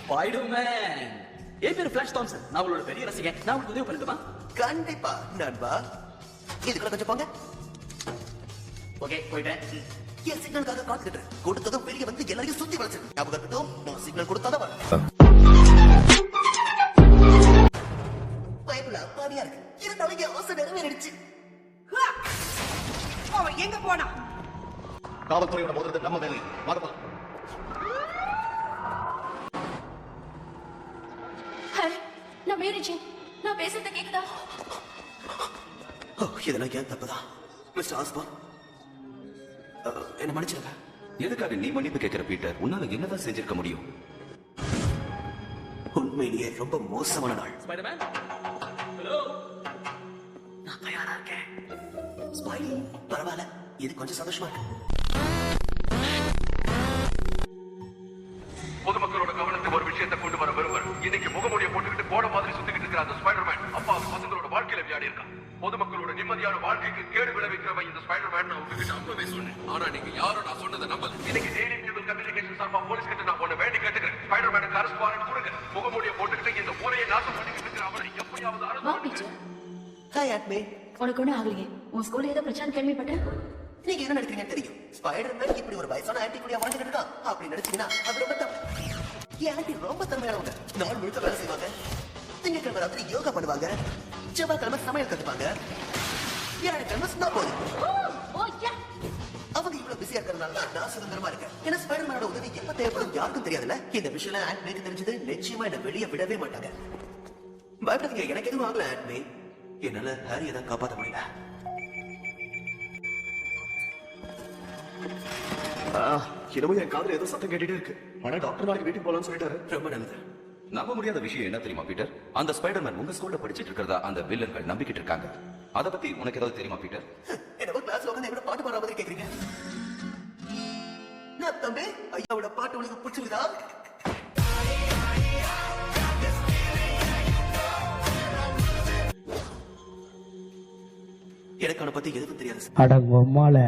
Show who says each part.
Speaker 1: Spiderman. என் பேரு flash Thomson. நான் உங்களோட பெரிய ரசிகன். நான் உங்களுக்கு உதவி பண்ணட்டுமா?
Speaker 2: கண்டிப்பா நண்பா. இதுக்குள்ள கொஞ்சம் போங்க.
Speaker 1: ஓகே, போயிட்டேன்.
Speaker 2: என் சிக்னலுக்காக காத்துக்கிட்டு கொடுத்ததும் வெளியே வந்து எல்லாரையும் சுத்தி வளைச்சிரு. ஞாபகம் இருக்கட்டும், நான் சிக்னல் கொடுத்தாதான் வர. பயப்புல அப்பாவியா இருக்கு. இருந்தாலும் என் ஆசை நிறைவேறிடுச்சு.
Speaker 3: அவன் எங்க போனா?
Speaker 2: காவல்துறையோட மோதிரத்தை நம்ம வேலை. வாங்கப்பா.
Speaker 4: ஹாய், நான் மேரி ஜேன். நான் பேசுறது கேக்குதா?
Speaker 2: இதெல்லாம் ஏன் தப்புதான் மிஸ்டர் ஆஸ்பான். என்ன மன்னிச்சிருங்க.
Speaker 5: எதுக்காக நீ மன்னிப்பு கேட்கிற பீட்டர்? உன்னால என்னதான் செஞ்சிருக்க முடியும்?
Speaker 2: உண்மையிலேயே ரொம்ப மோசமான நாள்.
Speaker 1: Spiderman, hello.
Speaker 2: நான் தயாரா இருக்கேன். ஸ்மைலி, பரவாயில்ல, இது கொஞ்சம் சந்தோஷமா இருக்கு.
Speaker 6: பொதுமக்களோட கவனத்துக்கு ஒரு விஷயத்தை கொண்டு வர வருவர். இன்னைக்கு முகமூடியை போட்டுக்கிட்டு கோட மாதிரி சுத்திக்கிட்டு இருக்கிற அந்த ஸ்பைடர்மேன் அப்பா பசங்களோட வாழ்க்கையில விளையாடி இருக்கான். பொதுமக்களோட நிம்மதியான வாழ்க்கைக்கு கேடு விளைவிக்கிறவன் இந்த ஸ்பைடர்மேன். நான் உங்ககிட்ட அப்பவே சொன்னேன், ஆனா நீங்க யாரும் நான் சொன்னதை நம்பல. இன்னைக்கு டெய்லி பீப்பிள் கம்யூனிகேஷன் சார்பா போலீஸ் கிட்ட நான் ஒண்ணு வேண்டி கேட்டுக்கிறேன். ஸ்பைடர்மேனுக்கு அரசு வாரண்ட் கொடுங்க. முகமூடியை போட்டுக்கிட்டு இந்த ஊரையை நாசம் பண்ணிக்கிட்டு இருக்கிற அவனை எப்படியாவது
Speaker 4: வா
Speaker 6: அரசு
Speaker 4: பீட்டர்.
Speaker 2: ஹாய் ஆட்மே.
Speaker 4: உனக்கு ஒன்றும் ஆகலையே? உன் ஸ்கூல்ல ஏதோ பிரச்சனை கேள்விப்பட்டேன்.
Speaker 2: நீங்க என்ன நினைக்கிறீங்கன்னு தெரியும். ஸ்பைடர்மேன் இப்படி ஒரு வயசான ஆன்டி கூடிய வாழ்ந்துட்டு இருக்கான் அப்படி நினைச்சீங்கன்னா அது ரொம்ப தப்பு. என் ஆன்டி ரொம்ப தன்மையானவங்க. நாள் முழுக்க வேலை செய்வாங்க. திங்கட்கிழமை ராத்திரி யோகா பண்ணுவாங்க. செவ்வாய்க்கிழமை சமையல் கத்துப்பாங்க. வியாழக்கிழமை ஸ்னோ போதும். அவங்க இவ்வளவு பிஸியா இருக்கிறதுனால நான் சுதந்திரமா இருக்கேன். ஏன்னா ஸ்பைடர்மேனோட உதவி எப்ப தேவைப்படும் யாருக்கும் தெரியாதுல்ல. இந்த விஷயம் ஆன்ட்மேக்கு தெரிஞ்சது நிச்சயமா என்ன வெளியே விடவே மாட்டாங்க. பயப்படாதீங்க, எனக்கு எதுவும் ஆகல ஆன்ட்மே. என்னால ஹாரியை தான் காப்பாற்ற முடியல.
Speaker 7: இன்னமும் என் காதுல ஏதோ சத்தம் கேட்டுட்டே இருக்கு. ஆனா டாக்டர் நாளைக்கு வீட்டுக்கு போலாம்னு சொல்லிட்டாரு.
Speaker 2: ரொம்ப நல்லது.
Speaker 5: நம்ப முடியாத விஷயம் என்ன தெரியுமா பீட்டர்? அந்த ஸ்பைடர்மேன் உங்க ஸ்கூல்ல படிச்சிட்டு இருக்கிறதா அந்த வில்லன்கள் நம்பிக்கிட்டு இருக்காங்க. அத பத்தி உனக்கு ஏதாவது தெரியுமா பீட்டர்?
Speaker 2: என்னவோ கிளாஸ்ல உட்கார்ந்து எப்படி பாட்டு பாடுற மாதிரி கேக்குறீங்க. நான் தம்பி, ஐயாவோட பாட்டு உனக்கு பிடிச்சிருக்குதா? எனக்கு அவனை பத்தி எதுவும் தெரியாது.
Speaker 8: அட பொம்மால